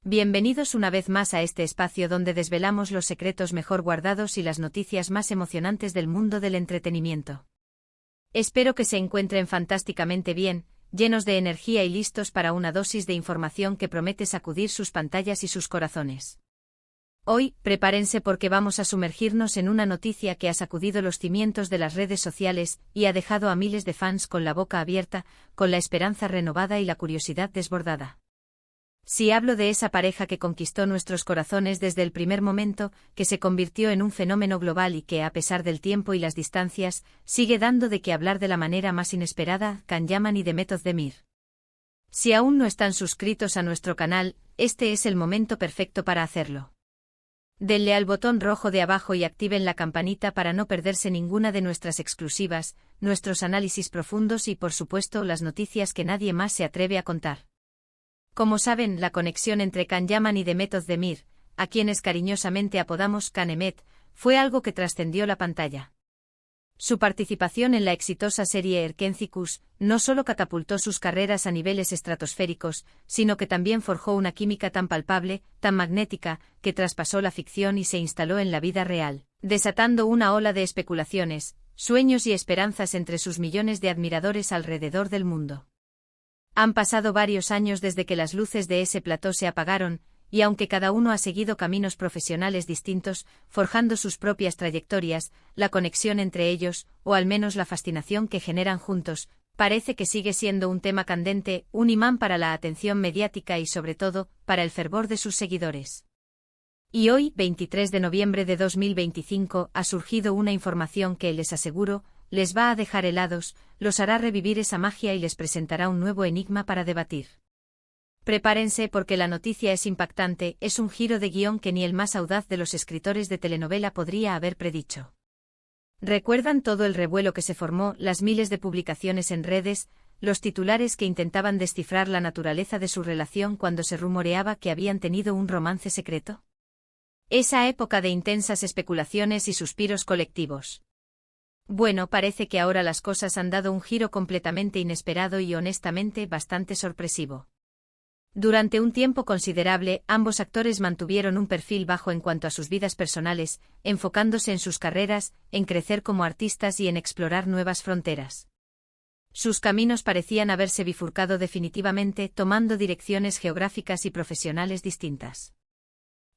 Bienvenidos una vez más a este espacio donde desvelamos los secretos mejor guardados y las noticias más emocionantes del mundo del entretenimiento. Espero que se encuentren fantásticamente bien, llenos de energía y listos para una dosis de información que promete sacudir sus pantallas y sus corazones. Hoy, prepárense porque vamos a sumergirnos en una noticia que ha sacudido los cimientos de las redes sociales y ha dejado a miles de fans con la boca abierta, con la esperanza renovada y la curiosidad desbordada. Si hablo de esa pareja que conquistó nuestros corazones desde el primer momento, que se convirtió en un fenómeno global y que, a pesar del tiempo y las distancias, sigue dando de qué hablar de la manera más inesperada, Can Yaman y Demet Özdemir. Si aún no están suscritos a nuestro canal, este es el momento perfecto para hacerlo. Denle al botón rojo de abajo y activen la campanita para no perderse ninguna de nuestras exclusivas, nuestros análisis profundos y, por supuesto, las noticias que nadie más se atreve a contar. Como saben, la conexión entre Can Yaman y Demet Özdemir, a quienes cariñosamente apodamos Can-Emet, fue algo que trascendió la pantalla. Su participación en la exitosa serie Erkenzikuş no solo catapultó sus carreras a niveles estratosféricos, sino que también forjó una química tan palpable, tan magnética, que traspasó la ficción y se instaló en la vida real, desatando una ola de especulaciones, sueños y esperanzas entre sus millones de admiradores alrededor del mundo. Han pasado varios años desde que las luces de ese plató se apagaron, y aunque cada uno ha seguido caminos profesionales distintos, forjando sus propias trayectorias, la conexión entre ellos, o al menos la fascinación que generan juntos, parece que sigue siendo un tema candente, un imán para la atención mediática y sobre todo, para el fervor de sus seguidores. Y hoy, 23 de noviembre de 2025, ha surgido una información que, les aseguro, les va a dejar helados, los hará revivir esa magia y les presentará un nuevo enigma para debatir. Prepárense porque la noticia es impactante, es un giro de guión que ni el más audaz de los escritores de telenovela podría haber predicho. ¿Recuerdan todo el revuelo que se formó, las miles de publicaciones en redes, los titulares que intentaban descifrar la naturaleza de su relación cuando se rumoreaba que habían tenido un romance secreto? Esa época de intensas especulaciones y suspiros colectivos. Bueno, parece que ahora las cosas han dado un giro completamente inesperado y honestamente bastante sorpresivo. Durante un tiempo considerable, ambos actores mantuvieron un perfil bajo en cuanto a sus vidas personales, enfocándose en sus carreras, en crecer como artistas y en explorar nuevas fronteras. Sus caminos parecían haberse bifurcado definitivamente, tomando direcciones geográficas y profesionales distintas.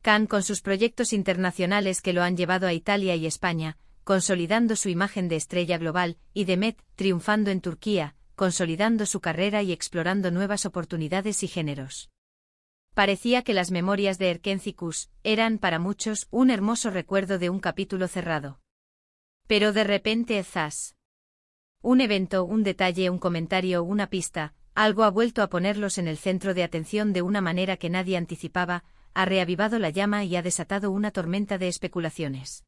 Can, con sus proyectos internacionales que lo han llevado a Italia y España, consolidando su imagen de estrella global, y Demet, triunfando en Turquía, consolidando su carrera y explorando nuevas oportunidades y géneros. Parecía que las memorias de Erkenzikuş eran, para muchos, un hermoso recuerdo de un capítulo cerrado. Pero de repente, ¡zas! Un evento, un detalle, un comentario, una pista, algo ha vuelto a ponerlos en el centro de atención de una manera que nadie anticipaba, ha reavivado la llama y ha desatado una tormenta de especulaciones.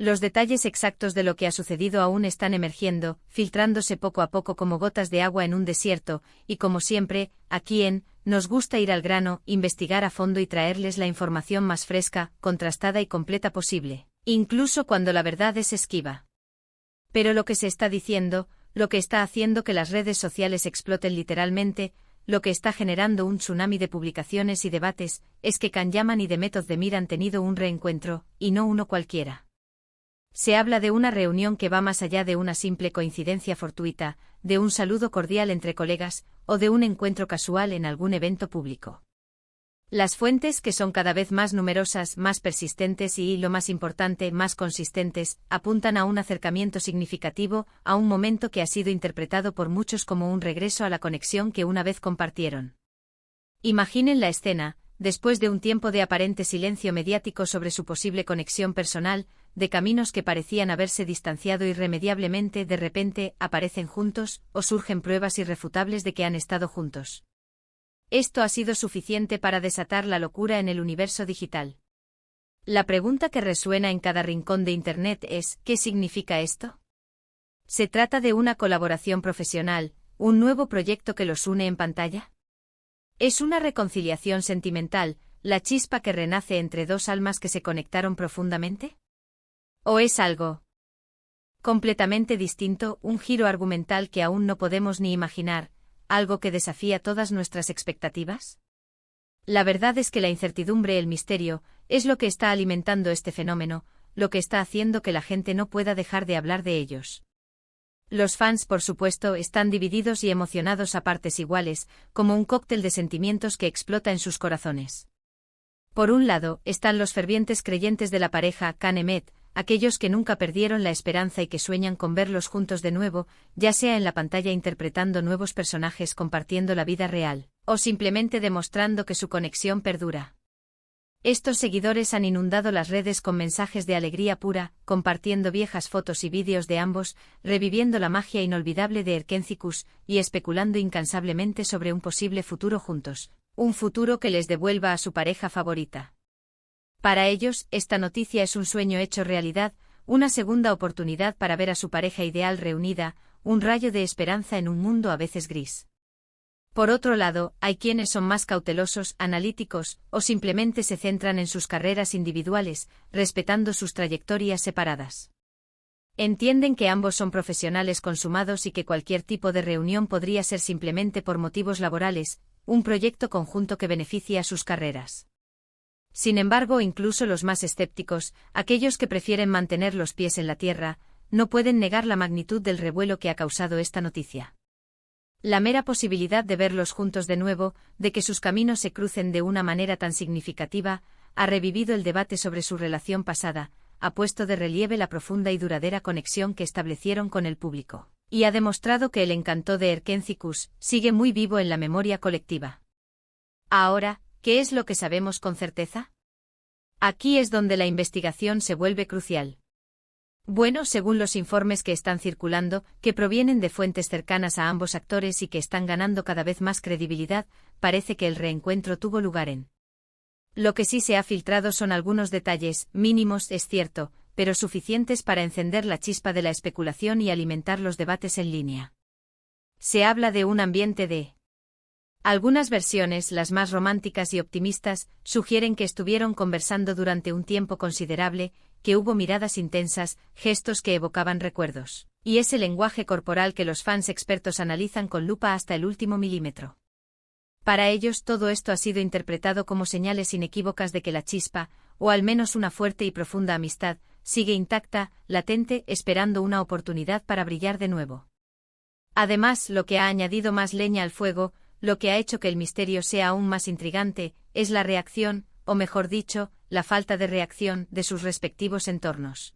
Los detalles exactos de lo que ha sucedido aún están emergiendo, filtrándose poco a poco como gotas de agua en un desierto, y como siempre, aquí en Nos gusta ir al grano, investigar a fondo y traerles la información más fresca, contrastada y completa posible, incluso cuando la verdad es esquiva. Pero lo que se está diciendo, lo que está haciendo que las redes sociales exploten literalmente, lo que está generando un tsunami de publicaciones y debates, es que Can Yaman y Demet Özdemir han tenido un reencuentro, y no uno cualquiera. Se habla de una reunión que va más allá de una simple coincidencia fortuita, de un saludo cordial entre colegas, o de un encuentro casual en algún evento público. Las fuentes, que son cada vez más numerosas, más persistentes y, lo más importante, más consistentes, apuntan a un acercamiento significativo, a un momento que ha sido interpretado por muchos como un regreso a la conexión que una vez compartieron. Imaginen la escena, después de un tiempo de aparente silencio mediático sobre su posible conexión personal, de caminos que parecían haberse distanciado irremediablemente, de repente, aparecen juntos, o surgen pruebas irrefutables de que han estado juntos. Esto ha sido suficiente para desatar la locura en el universo digital. La pregunta que resuena en cada rincón de Internet es, ¿qué significa esto? ¿Se trata de una colaboración profesional, un nuevo proyecto que los une en pantalla? ¿Es una reconciliación sentimental, la chispa que renace entre dos almas que se conectaron profundamente? ¿O es algo completamente distinto, un giro argumental que aún no podemos ni imaginar, algo que desafía todas nuestras expectativas? La verdad es que la incertidumbre, el misterio, es lo que está alimentando este fenómeno, lo que está haciendo que la gente no pueda dejar de hablar de ellos. Los fans, por supuesto, están divididos y emocionados a partes iguales, como un cóctel de sentimientos que explota en sus corazones. Por un lado, están los fervientes creyentes de la pareja Khan-Emmett, aquellos que nunca perdieron la esperanza y que sueñan con verlos juntos de nuevo, ya sea en la pantalla interpretando nuevos personajes compartiendo la vida real, o simplemente demostrando que su conexión perdura. Estos seguidores han inundado las redes con mensajes de alegría pura, compartiendo viejas fotos y vídeos de ambos, reviviendo la magia inolvidable de Erkenci-Kuş, y especulando incansablemente sobre un posible futuro juntos, un futuro que les devuelva a su pareja favorita. Para ellos, esta noticia es un sueño hecho realidad, una segunda oportunidad para ver a su pareja ideal reunida, un rayo de esperanza en un mundo a veces gris. Por otro lado, hay quienes son más cautelosos, analíticos, o simplemente se centran en sus carreras individuales, respetando sus trayectorias separadas. Entienden que ambos son profesionales consumados y que cualquier tipo de reunión podría ser simplemente por motivos laborales, un proyecto conjunto que beneficie a sus carreras. Sin embargo, incluso los más escépticos, aquellos que prefieren mantener los pies en la tierra, no pueden negar la magnitud del revuelo que ha causado esta noticia. La mera posibilidad de verlos juntos de nuevo, de que sus caminos se crucen de una manera tan significativa, ha revivido el debate sobre su relación pasada, ha puesto de relieve la profunda y duradera conexión que establecieron con el público, y ha demostrado que el encanto de Erkenci-Kuş sigue muy vivo en la memoria colectiva. Ahora, ¿qué es lo que sabemos con certeza? Aquí es donde la investigación se vuelve crucial. Bueno, según los informes que están circulando, que provienen de fuentes cercanas a ambos actores y que están ganando cada vez más credibilidad, parece que el reencuentro tuvo lugar en. Lo que sí se ha filtrado son algunos detalles, mínimos, es cierto, pero suficientes para encender la chispa de la especulación y alimentar los debates en línea. Se habla de un ambiente de. Algunas versiones, las más románticas y optimistas, sugieren que estuvieron conversando durante un tiempo considerable, que hubo miradas intensas, gestos que evocaban recuerdos, y ese lenguaje corporal que los fans expertos analizan con lupa hasta el último milímetro. Para ellos todo esto ha sido interpretado como señales inequívocas de que la chispa, o al menos una fuerte y profunda amistad, sigue intacta, latente, esperando una oportunidad para brillar de nuevo. Además, lo que ha añadido más leña al fuego, lo que ha hecho que el misterio sea aún más intrigante, es la reacción, o mejor dicho, la falta de reacción, de sus respectivos entornos.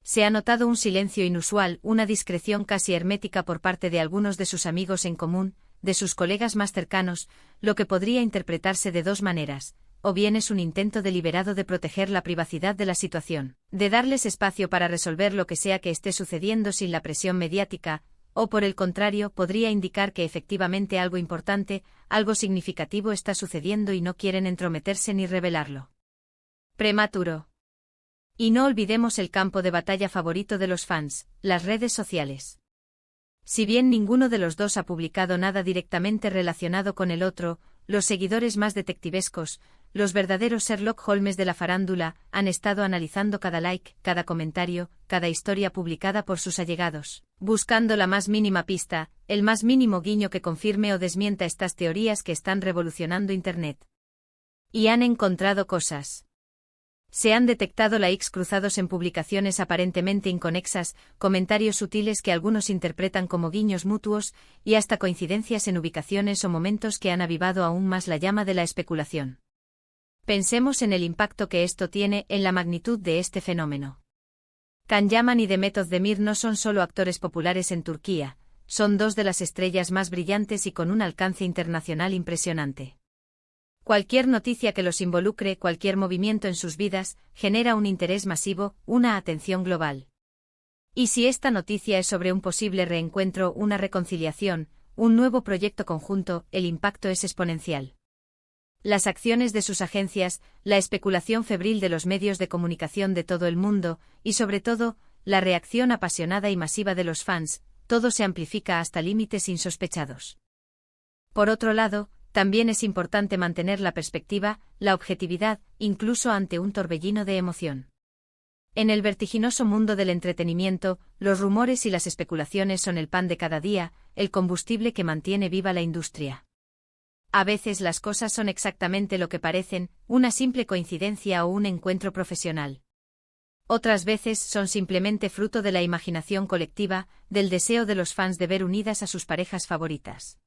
Se ha notado un silencio inusual, una discreción casi hermética por parte de algunos de sus amigos en común, de sus colegas más cercanos, lo que podría interpretarse de dos maneras, o bien es un intento deliberado de proteger la privacidad de la situación, de darles espacio para resolver lo que sea que esté sucediendo sin la presión mediática, o por el contrario, podría indicar que efectivamente algo importante, algo significativo está sucediendo y no quieren entrometerse ni revelarlo. Prematuro. Y no olvidemos el campo de batalla favorito de los fans, las redes sociales. Si bien ninguno de los dos ha publicado nada directamente relacionado con el otro, los seguidores más detectivescos, los verdaderos Sherlock Holmes de la farándula, han estado analizando cada like, cada comentario, cada historia publicada por sus allegados, buscando la más mínima pista, el más mínimo guiño que confirme o desmienta estas teorías que están revolucionando Internet. Y han encontrado cosas. Se han detectado likes cruzados en publicaciones aparentemente inconexas, comentarios sutiles que algunos interpretan como guiños mutuos, y hasta coincidencias en ubicaciones o momentos que han avivado aún más la llama de la especulación. Pensemos en el impacto que esto tiene, en la magnitud de este fenómeno. Can Yaman y Demet Özdemir no son solo actores populares en Turquía, son dos de las estrellas más brillantes y con un alcance internacional impresionante. Cualquier noticia que los involucre, cualquier movimiento en sus vidas, genera un interés masivo, una atención global. Y si esta noticia es sobre un posible reencuentro, una reconciliación, un nuevo proyecto conjunto, el impacto es exponencial. Las acciones de sus agencias, la especulación febril de los medios de comunicación de todo el mundo, y sobre todo, la reacción apasionada y masiva de los fans, todo se amplifica hasta límites insospechados. Por otro lado, también es importante mantener la perspectiva, la objetividad, incluso ante un torbellino de emoción. En el vertiginoso mundo del entretenimiento, los rumores y las especulaciones son el pan de cada día, el combustible que mantiene viva la industria. A veces las cosas son exactamente lo que parecen, una simple coincidencia o un encuentro profesional. Otras veces son simplemente fruto de la imaginación colectiva, del deseo de los fans de ver unidas a sus parejas favoritas.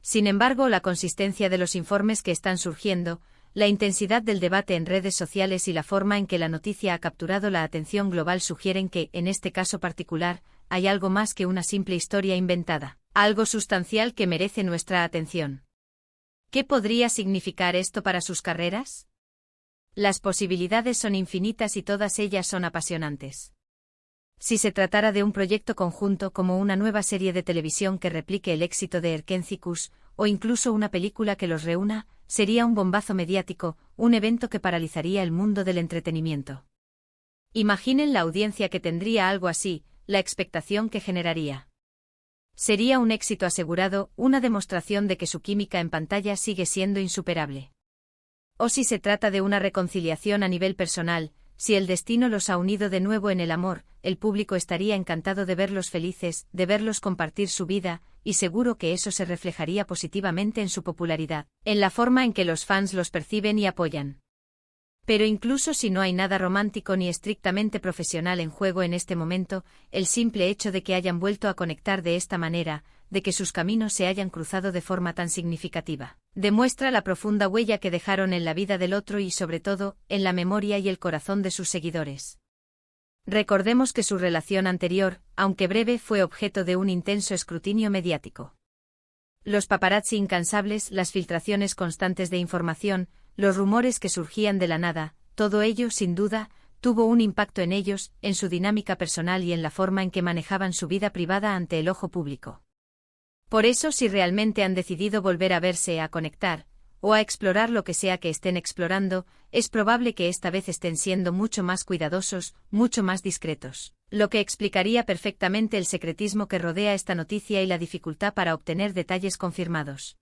Sin embargo, la consistencia de los informes que están surgiendo, la intensidad del debate en redes sociales y la forma en que la noticia ha capturado la atención global sugieren que, en este caso particular, hay algo más que una simple historia inventada, algo sustancial que merece nuestra atención. ¿Qué podría significar esto para sus carreras? Las posibilidades son infinitas y todas ellas son apasionantes. Si se tratara de un proyecto conjunto como una nueva serie de televisión que replique el éxito de Erkencikus, o incluso una película que los reúna, sería un bombazo mediático, un evento que paralizaría el mundo del entretenimiento. Imaginen la audiencia que tendría algo así, la expectación que generaría. Sería un éxito asegurado, una demostración de que su química en pantalla sigue siendo insuperable. O si se trata de una reconciliación a nivel personal, si el destino los ha unido de nuevo en el amor, el público estaría encantado de verlos felices, de verlos compartir su vida, y seguro que eso se reflejaría positivamente en su popularidad, en la forma en que los fans los perciben y apoyan. Pero incluso si no hay nada romántico ni estrictamente profesional en juego en este momento, el simple hecho de que hayan vuelto a conectar de esta manera, de que sus caminos se hayan cruzado de forma tan significativa, demuestra la profunda huella que dejaron en la vida del otro y sobre todo, en la memoria y el corazón de sus seguidores. Recordemos que su relación anterior, aunque breve, fue objeto de un intenso escrutinio mediático. Los paparazzi incansables, las filtraciones constantes de información, los rumores que surgían de la nada, todo ello, sin duda, tuvo un impacto en ellos, en su dinámica personal y en la forma en que manejaban su vida privada ante el ojo público. Por eso, si realmente han decidido volver a verse, a conectar, o a explorar lo que sea que estén explorando, es probable que esta vez estén siendo mucho más cuidadosos, mucho más discretos, lo que explicaría perfectamente el secretismo que rodea esta noticia y la dificultad para obtener detalles confirmados.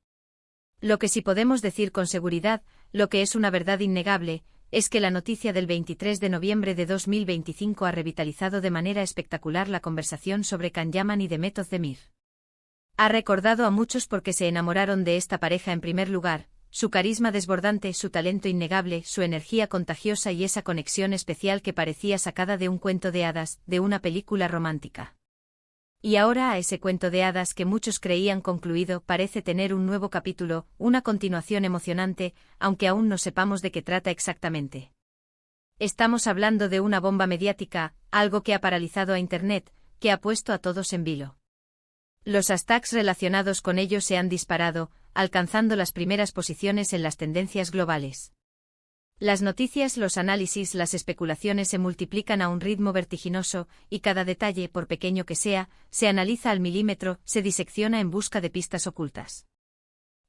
Lo que sí podemos decir con seguridad, lo que es una verdad innegable, es que la noticia del 23 de noviembre de 2025 ha revitalizado de manera espectacular la conversación sobre Can Yaman y Demet Özdemir. Ha recordado a muchos porque se enamoraron de esta pareja en primer lugar, su carisma desbordante, su talento innegable, su energía contagiosa y esa conexión especial que parecía sacada de un cuento de hadas, de una película romántica. Y ahora a ese cuento de hadas que muchos creían concluido parece tener un nuevo capítulo, una continuación emocionante, aunque aún no sepamos de qué trata exactamente. Estamos hablando de una bomba mediática, algo que ha paralizado a Internet, que ha puesto a todos en vilo. Los hashtags relacionados con ello se han disparado, alcanzando las primeras posiciones en las tendencias globales. Las noticias, los análisis, las especulaciones se multiplican a un ritmo vertiginoso, y cada detalle, por pequeño que sea, se analiza al milímetro, se disecciona en busca de pistas ocultas.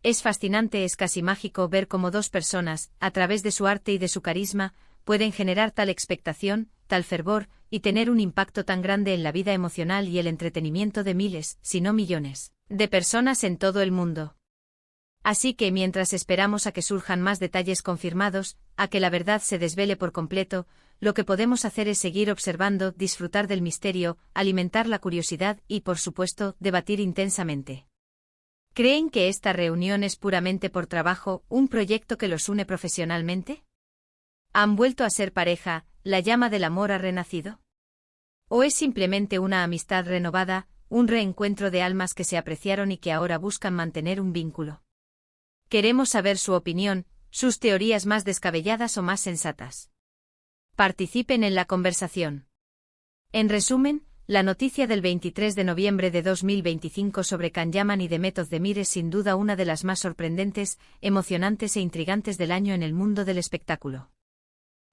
Es fascinante, es casi mágico ver cómo dos personas, a través de su arte y de su carisma, pueden generar tal expectación, tal fervor, y tener un impacto tan grande en la vida emocional y el entretenimiento de miles, si no millones, de personas en todo el mundo. Así que mientras esperamos a que surjan más detalles confirmados, a que la verdad se desvele por completo, lo que podemos hacer es seguir observando, disfrutar del misterio, alimentar la curiosidad y, por supuesto, debatir intensamente. ¿Creen que esta reunión es puramente por trabajo, un proyecto que los une profesionalmente? ¿Han vuelto a ser pareja, la llama del amor ha renacido? ¿O es simplemente una amistad renovada, un reencuentro de almas que se apreciaron y que ahora buscan mantener un vínculo? Queremos saber su opinión, sus teorías más descabelladas o más sensatas. Participen en la conversación. En resumen, la noticia del 23 de noviembre de 2025 sobre Can Yaman y Demet Özdemir es sin duda una de las más sorprendentes, emocionantes e intrigantes del año en el mundo del espectáculo.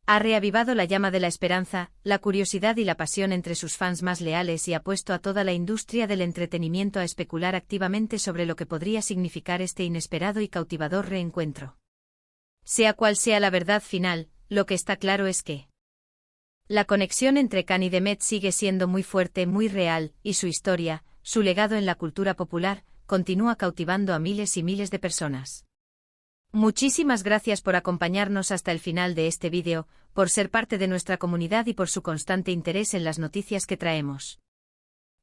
Ha reavivado la llama de la esperanza, la curiosidad y la pasión entre sus fans más leales y ha puesto a toda la industria del entretenimiento a especular activamente sobre lo que podría significar este inesperado y cautivador reencuentro. Sea cual sea la verdad final, lo que está claro es que la conexión entre Can y Demet sigue siendo muy fuerte, muy real, y su historia, su legado en la cultura popular, continúa cautivando a miles y miles de personas. Muchísimas gracias por acompañarnos hasta el final de este vídeo, por ser parte de nuestra comunidad y por su constante interés en las noticias que traemos.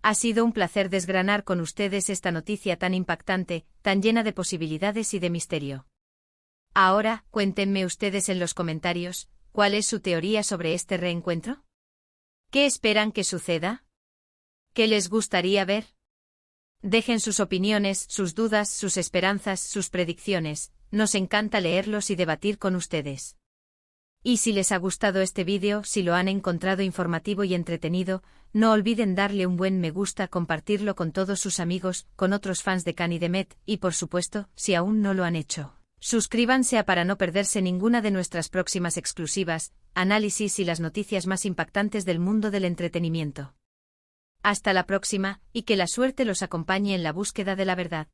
Ha sido un placer desgranar con ustedes esta noticia tan impactante, tan llena de posibilidades y de misterio. Ahora, cuéntenme ustedes en los comentarios, ¿cuál es su teoría sobre este reencuentro? ¿Qué esperan que suceda? ¿Qué les gustaría ver? Dejen sus opiniones, sus dudas, sus esperanzas, sus predicciones, nos encanta leerlos y debatir con ustedes. Y si les ha gustado este vídeo, si lo han encontrado informativo y entretenido, no olviden darle un buen me gusta, compartirlo con todos sus amigos, con otros fans de Khan y de Met, y por supuesto, si aún no lo han hecho, suscríbanse para no perderse ninguna de nuestras próximas exclusivas, análisis y las noticias más impactantes del mundo del entretenimiento. Hasta la próxima, y que la suerte los acompañe en la búsqueda de la verdad.